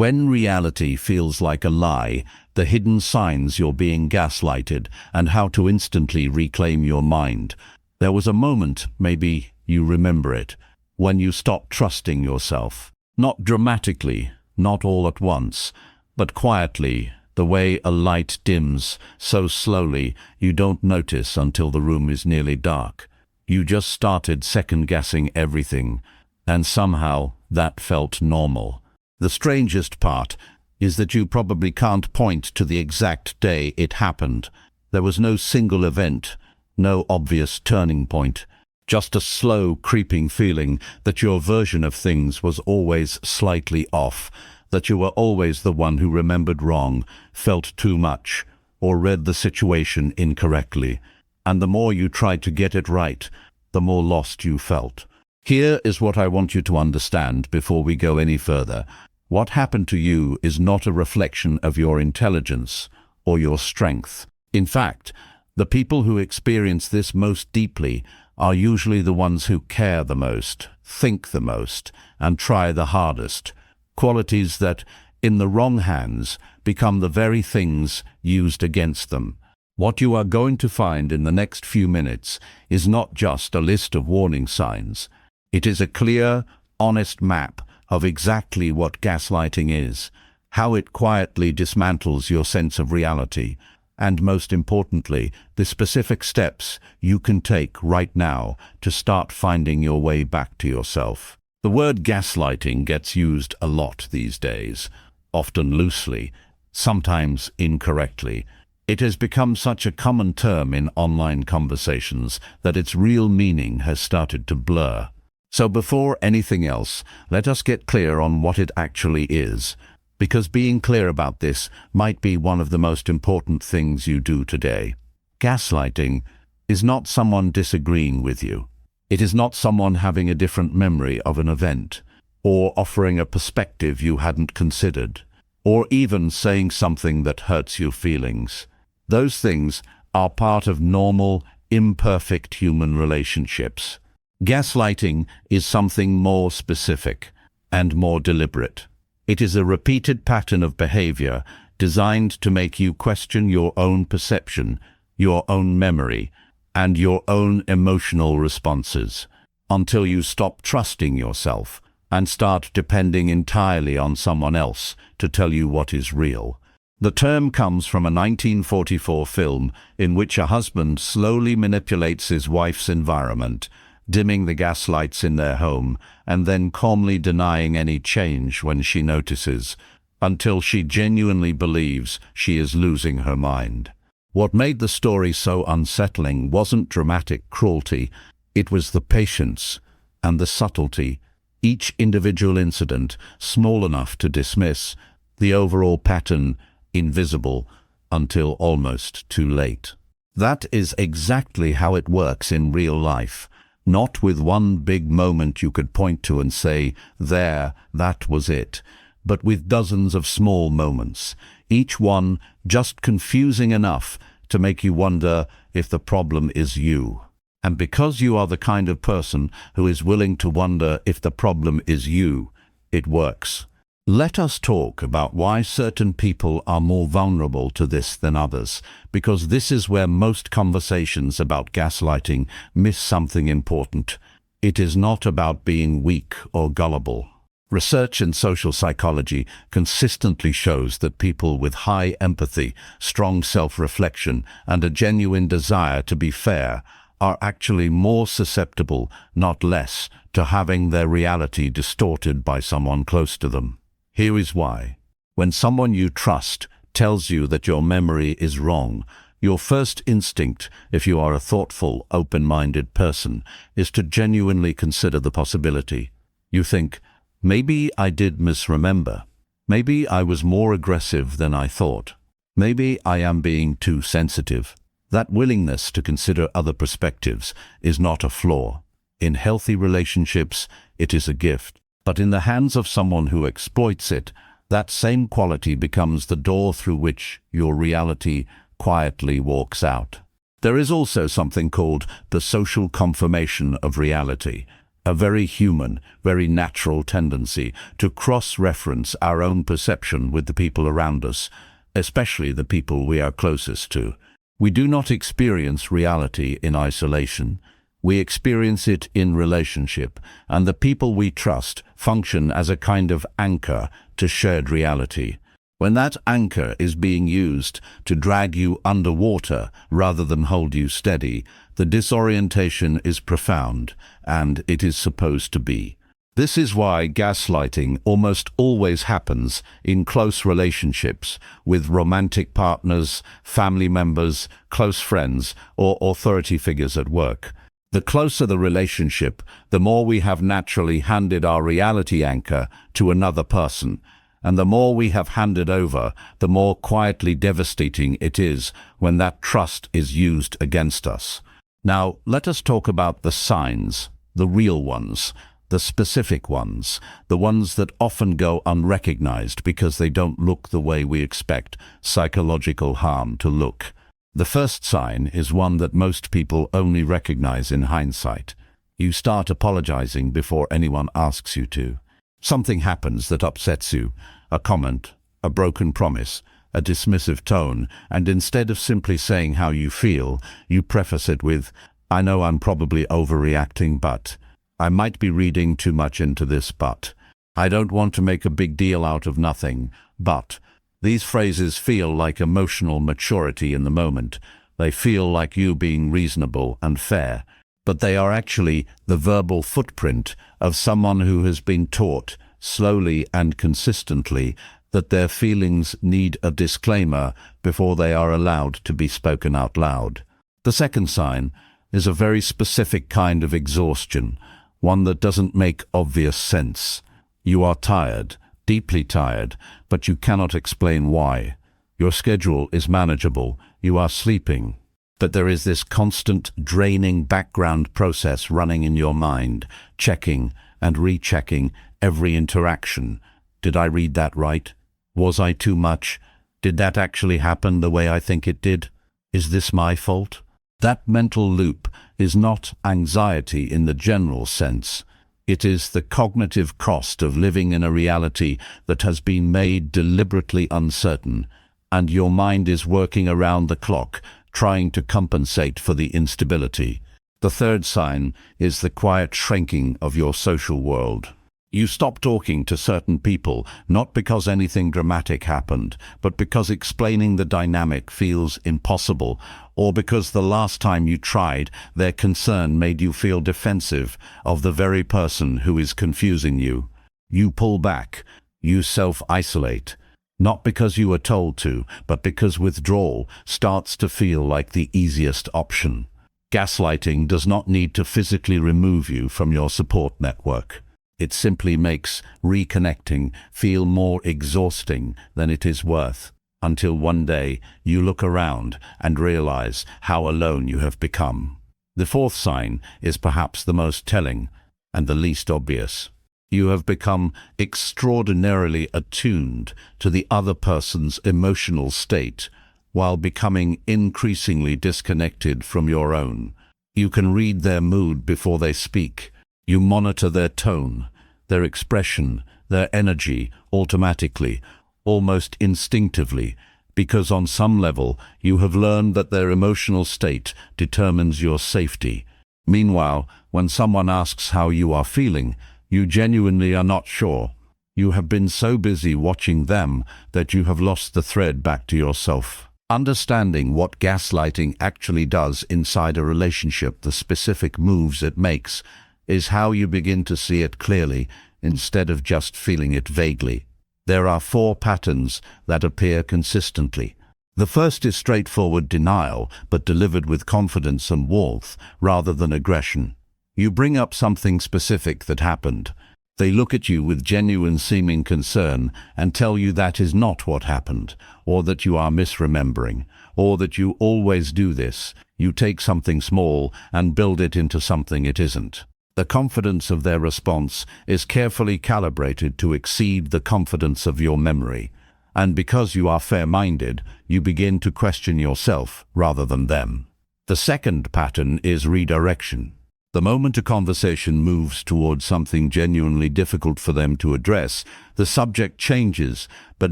When reality feels like a lie, the hidden signs you're being gaslighted, and how to instantly reclaim your mind. There was a moment, maybe you remember it, when you stopped trusting yourself. Not dramatically, not all at once, but quietly, the way a light dims so slowly you don't notice until the room is nearly dark. You just started second-guessing everything, and somehow that felt normal. The strangest part is that you probably can't point to the exact day it happened. There was no single event, no obvious turning point, just a slow, creeping feeling that your version of things was always slightly off, that you were always the one who remembered wrong, felt too much, or read the situation incorrectly. And the more you tried to get it right, the more lost you felt. Here is what I want you to understand before we go any further. What happened to you is not a reflection of your intelligence or your strength. In fact, the people who experience this most deeply are usually the ones who care the most, think the most, and try the hardest. Qualities that, in the wrong hands, become the very things used against them. What you are going to find in the next few minutes is not just a list of warning signs. It is a clear, honest map of exactly what gaslighting is, how it quietly dismantles your sense of reality, and most importantly, the specific steps you can take right now to start finding your way back to yourself. The word gaslighting gets used a lot these days, often loosely, sometimes incorrectly. It has become such a common term in online conversations that its real meaning has started to blur. So before anything else, let us get clear on what it actually is, because being clear about this might be one of the most important things you do today. Gaslighting is not someone disagreeing with you. It is not someone having a different memory of an event, or offering a perspective you hadn't considered, or even saying something that hurts your feelings. Those things are part of normal, imperfect human relationships. Gaslighting is something more specific and more deliberate. It is a repeated pattern of behavior designed to make you question your own perception, your own memory, and your own emotional responses, until you stop trusting yourself and start depending entirely on someone else to tell you what is real. The term comes from a 1944 film in which a husband slowly manipulates his wife's environment, dimming the gas lights in their home, and then calmly denying any change when she notices, until she genuinely believes she is losing her mind. What made the story so unsettling wasn't dramatic cruelty, it was the patience and the subtlety, each individual incident small enough to dismiss, the overall pattern invisible until almost too late. That is exactly how it works in real life. Not with one big moment you could point to and say, there, that was it, but with dozens of small moments, each one just confusing enough to make you wonder if the problem is you. And because you are the kind of person who is willing to wonder if the problem is you, it works. Let us talk about why certain people are more vulnerable to this than others, because this is where most conversations about gaslighting miss something important. It is not about being weak or gullible. Research in social psychology consistently shows that people with high empathy, strong self-reflection, and a genuine desire to be fair are actually more susceptible, not less, to having their reality distorted by someone close to them. Here is why. When someone you trust tells you that your memory is wrong, your first instinct, if you are a thoughtful, open-minded person, is to genuinely consider the possibility. You think, maybe I did misremember. Maybe I was more aggressive than I thought. Maybe I am being too sensitive. That willingness to consider other perspectives is not a flaw. In healthy relationships, it is a gift. But in the hands of someone who exploits it, that same quality becomes the door through which your reality quietly walks out. There is also something called the social confirmation of reality. a very human, very natural tendency to cross-reference our own perception with the people around us, especially the people we are closest to. We do not experience reality in isolation. We experience it in relationship, and the people we trust function as a kind of anchor to shared reality. When that anchor is being used to drag you underwater rather than hold you steady, the disorientation is profound, and it is supposed to be. This is why gaslighting almost always happens in close relationships with romantic partners, family members, close friends, or authority figures at work. The closer the relationship, the more we have naturally handed our reality anchor to another person, and the more we have handed over, the more quietly devastating it is when that trust is used against us. Now, let us talk about the signs, the real ones, the specific ones, the ones that often go unrecognized because they don't look the way we expect psychological harm to look. The first sign is one that most people only recognize in hindsight. You start apologizing before anyone asks you to. Something happens that upsets you, a comment, a broken promise, a dismissive tone, and instead of simply saying how you feel, you preface it with, "I know I'm probably overreacting, but I might be reading too much into this, but I don't want to make a big deal out of nothing, but." These phrases feel like emotional maturity in the moment. They feel like you being reasonable and fair, but they are actually the verbal footprint of someone who has been taught, slowly and consistently, that their feelings need a disclaimer before they are allowed to be spoken out loud. The second sign is a very specific kind of exhaustion, one that doesn't make obvious sense. You are tired, deeply tired, but you cannot explain why. Your schedule is manageable, you are sleeping, but there is this constant draining background process running in your mind, checking and rechecking every interaction. Did I read that right? Was I too much? Did that actually happen the way I think it did? Is this my fault? That mental loop is not anxiety in the general sense. It is the cognitive cost of living in a reality that has been made deliberately uncertain, and your mind is working around the clock, trying to compensate for the instability. The third sign is the quiet shrinking of your social world. You stop talking to certain people, not because anything dramatic happened, but because explaining the dynamic feels impossible, or because the last time you tried, their concern made you feel defensive of the very person who is confusing you. You pull back, you self-isolate, not because you were told to, but because withdrawal starts to feel like the easiest option. Gaslighting does not need to physically remove you from your support network. It simply makes reconnecting feel more exhausting than it is worth, until one day you look around and realize how alone you have become. The fourth sign is perhaps the most telling and the least obvious. You have become extraordinarily attuned to the other person's emotional state while becoming increasingly disconnected from your own. You can read their mood before they speak. You monitor their tone, their expression, their energy automatically, almost instinctively, because on some level you have learned that their emotional state determines your safety. Meanwhile, when someone asks how you are feeling, you genuinely are not sure. You have been so busy watching them that you have lost the thread back to yourself. Understanding what gaslighting actually does inside a relationship, the specific moves it makes, is how you begin to see it clearly instead of just feeling it vaguely. There are 4 patterns that appear consistently. The first is straightforward denial, but delivered with confidence and warmth rather than aggression. You bring up something specific that happened. They look at you with genuine seeming concern and tell you that is not what happened, or that you are misremembering, or that you always do this. You take something small and build it into something it isn't. The confidence of their response is carefully calibrated to exceed the confidence of your memory. And because you are fair-minded, you begin to question yourself rather than them. The second pattern is redirection. The moment a conversation moves towards something genuinely difficult for them to address, the subject changes, but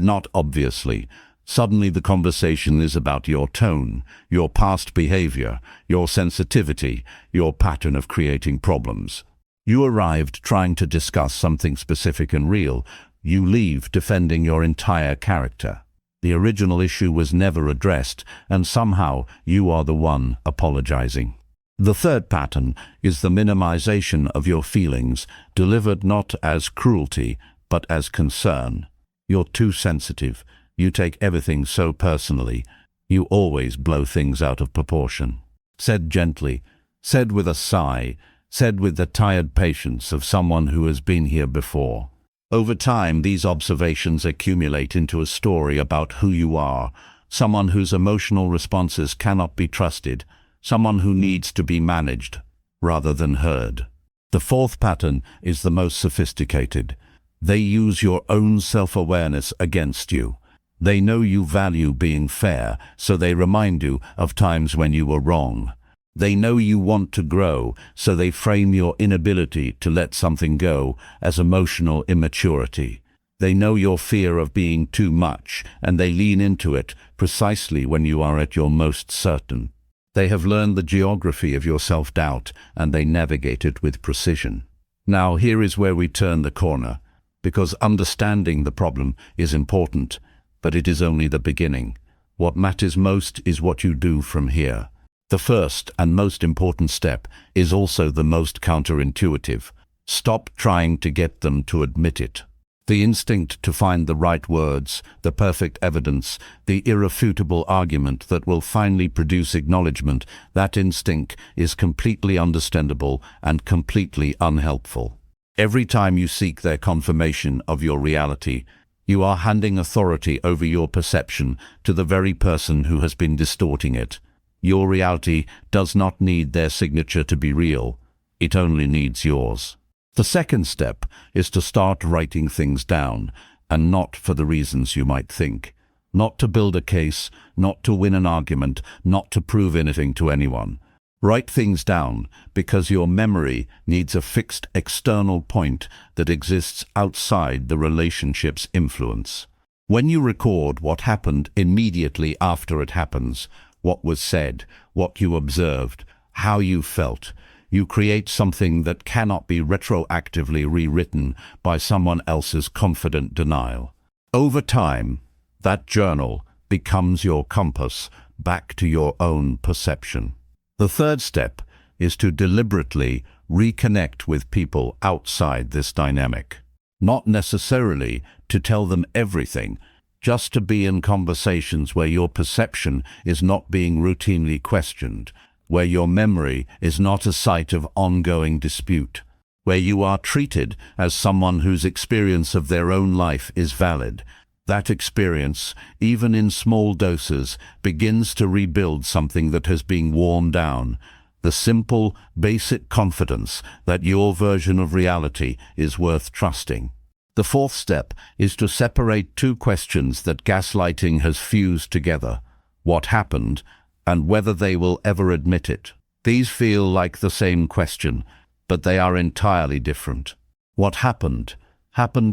not obviously. Suddenly the conversation is about your tone, your past behavior, your sensitivity, your pattern of creating problems. You arrived trying to discuss something specific and real. You leave defending your entire character. The original issue was never addressed, and somehow you are the one apologizing. The third pattern is the minimization of your feelings, delivered not as cruelty, but as concern. You're too sensitive. You take everything so personally. You always blow things out of proportion. Said gently, said with a sigh, said with the tired patience of someone who has been here before. Over time, these observations accumulate into a story about who you are, someone whose emotional responses cannot be trusted, someone who needs to be managed rather than heard. The fourth pattern is the most sophisticated. They use your own self-awareness against you. They know you value being fair, so they remind you of times when you were wrong. They know you want to grow, so they frame your inability to let something go as emotional immaturity. They know your fear of being too much, and they lean into it precisely when you are at your most certain. They have learned the geography of your self-doubt, and they navigate it with precision. Now, here is where we turn the corner, because understanding the problem is important, but it is only the beginning. What matters most is what you do from here. The first and most important step is also the most counterintuitive. Stop trying to get them to admit it. The instinct to find the right words, the perfect evidence, the irrefutable argument that will finally produce acknowledgement, that instinct is completely understandable and completely unhelpful. Every time you seek their confirmation of your reality, you are handing authority over your perception to the very person who has been distorting it. Your reality does not need their signature to be real. It only needs yours. The second step is to start writing things down, and not for the reasons you might think. Not to build a case, not to win an argument, not to prove anything to anyone. Write things down because your memory needs a fixed external point that exists outside the relationship's influence. When you record what happened immediately after it happens, what was said, what you observed, how you felt, you create something that cannot be retroactively rewritten by someone else's confident denial. Over time, that journal becomes your compass back to your own perception. The third step is to deliberately reconnect with people outside this dynamic. Not necessarily to tell them everything, just to be in conversations where your perception is not being routinely questioned, where your memory is not a site of ongoing dispute, where you are treated as someone whose experience of their own life is valid. That experience, even in small doses, begins to rebuild something that has been worn down, the simple, basic confidence that your version of reality is worth trusting. The fourth step is to separate two questions that gaslighting has fused together: what happened and whether they will ever admit it. These feel like the same question, but they are entirely different. What happened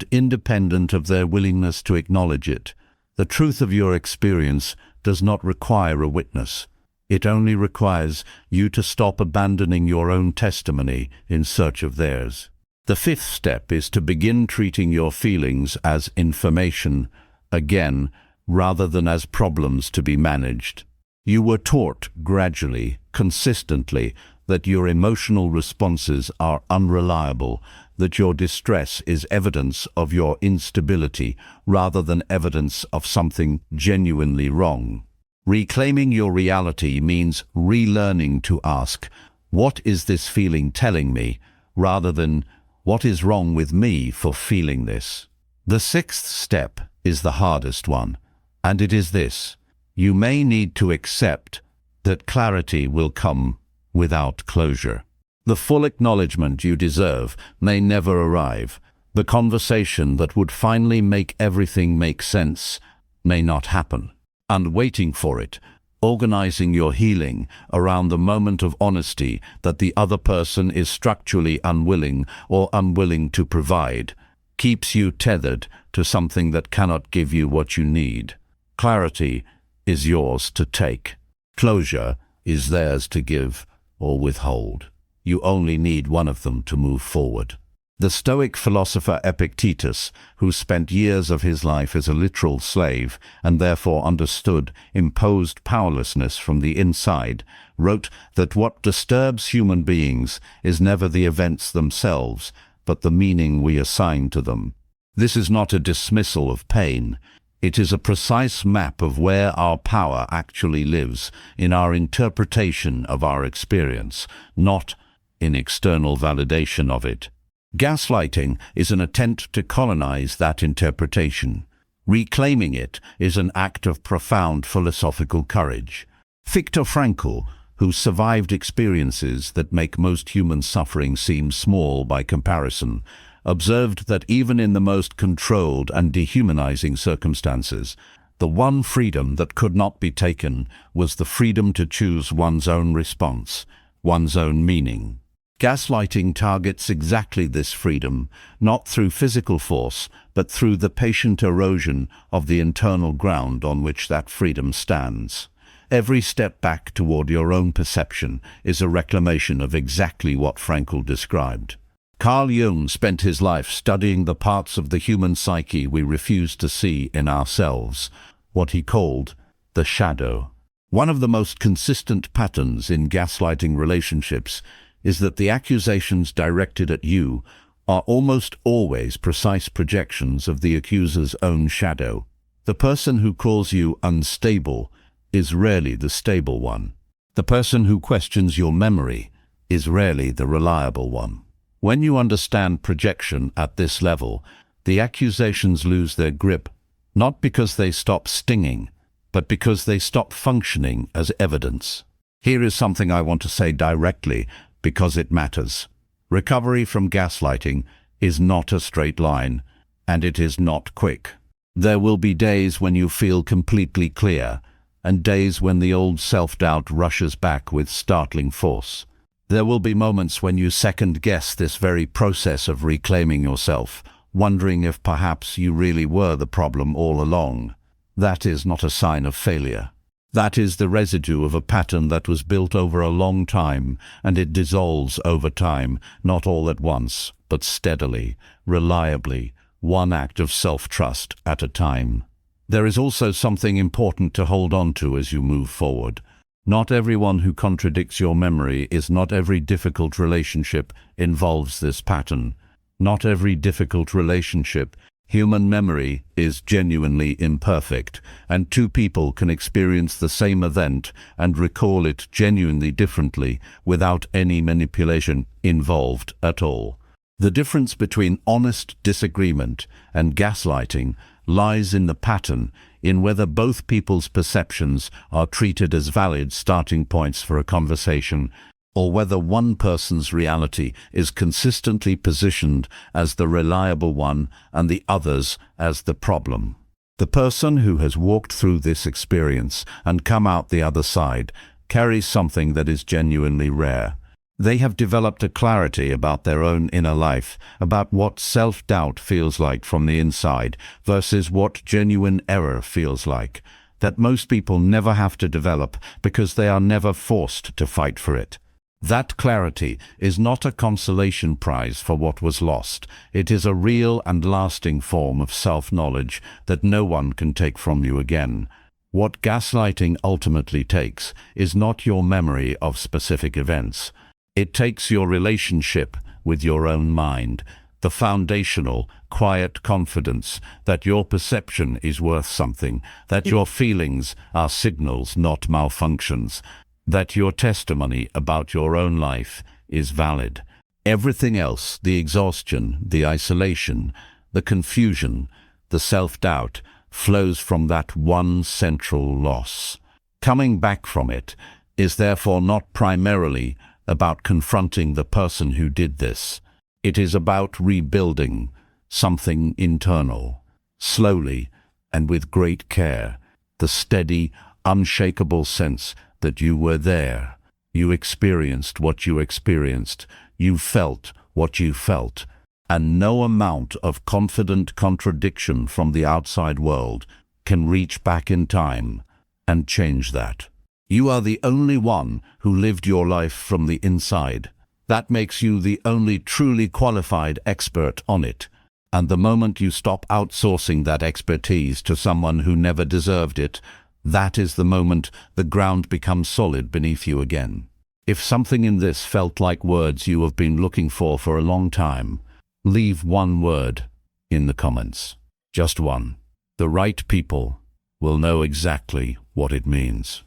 independent of their willingness to acknowledge it. The truth of your experience does not require a witness. It only requires you to stop abandoning your own testimony in search of theirs. The fifth step is to begin treating your feelings as information, again, rather than as problems to be managed. You were taught gradually, consistently, that your emotional responses are unreliable, that your distress is evidence of your instability rather than evidence of something genuinely wrong. Reclaiming your reality means relearning to ask, what is this feeling telling me, rather than what is wrong with me for feeling this? The sixth step is the hardest one, and it is this: you may need to accept that clarity will come without closure. The full acknowledgement you deserve may never arrive. The conversation that would finally make everything make sense may not happen. And waiting for it Organizing your healing around the moment of honesty that the other person is structurally unwilling or unwilling to provide keeps you tethered to something that cannot give you what you need. Clarity is yours to take. Closure is theirs to give or withhold. You only need one of them to move forward. The Stoic philosopher Epictetus, who spent years of his life as a literal slave and therefore understood imposed powerlessness from the inside, wrote that what disturbs human beings is never the events themselves, but the meaning we assign to them. This is not a dismissal of pain. It is a precise map of where our power actually lives, in our interpretation of our experience, not in external validation of it. Gaslighting is an attempt to colonize that interpretation. Reclaiming it is an act of profound philosophical courage. Viktor Frankl, who survived experiences that make most human suffering seem small by comparison, observed that even in the most controlled and dehumanizing circumstances, the one freedom that could not be taken was the freedom to choose one's own response, one's own meaning. Gaslighting targets exactly this freedom, not through physical force, but through the patient erosion of the internal ground on which that freedom stands. Every step back toward your own perception is a reclamation of exactly what Frankl described. Carl Jung spent his life studying the parts of the human psyche we refuse to see in ourselves, what he called the shadow. One of the most consistent patterns in gaslighting relationships is that the accusations directed at you are almost always precise projections of the accuser's own shadow. The person who calls you unstable is rarely the stable one. The person who questions your memory is rarely the reliable one. When you understand projection at this level, the accusations lose their grip, not because they stop stinging, but because they stop functioning as evidence. Here is something I want to say directly, because it matters. Recovery from gaslighting is not a straight line, and it is not quick. There will be days when you feel completely clear, and days when the old self-doubt rushes back with startling force. There will be moments when you second-guess this very process of reclaiming yourself, wondering if perhaps you really were the problem all along. That is not a sign of failure. That is the residue of a pattern that was built over a long time, and it dissolves over time, not all at once, but steadily, reliably, one act of self-trust at a time. There is also something important to hold on to as you move forward. Not everyone who contradicts your memory is not every difficult relationship involves this pattern. Not every difficult relationship. Human memory is genuinely imperfect, and two people can experience the same event and recall it genuinely differently without any manipulation involved at all. The difference between honest disagreement and gaslighting lies in the pattern, in whether both people's perceptions are treated as valid starting points for a conversation, or whether one person's reality is consistently positioned as the reliable one and the other's as the problem. The person who has walked through this experience and come out the other side carries something that is genuinely rare. They have developed a clarity about their own inner life, about what self-doubt feels like from the inside versus what genuine error feels like, that most people never have to develop because they are never forced to fight for it. That clarity is not a consolation prize for what was lost. It is a real and lasting form of self-knowledge that no one can take from you again. What gaslighting ultimately takes is not your memory of specific events. It takes your relationship with your own mind, the foundational, quiet confidence that your perception is worth something, that your feelings are signals, not malfunctions, that your testimony about your own life is valid. Everything else, the exhaustion, the isolation, the confusion, the self-doubt, flows from that one central loss. Coming back from it is therefore not primarily about confronting the person who did this. It is about rebuilding something internal, slowly and with great care, the steady, unshakable sense that you were there. You experienced what you experienced. You felt what you felt. And no amount of confident contradiction from the outside world can reach back in time and change that. You are the only one who lived your life from the inside. That makes you the only truly qualified expert on it. And the moment you stop outsourcing that expertise to someone who never deserved it, that is the moment the ground becomes solid beneath you again. If something in this felt like words you have been looking for a long time, leave one word in the comments. Just one. The right people will know exactly what it means.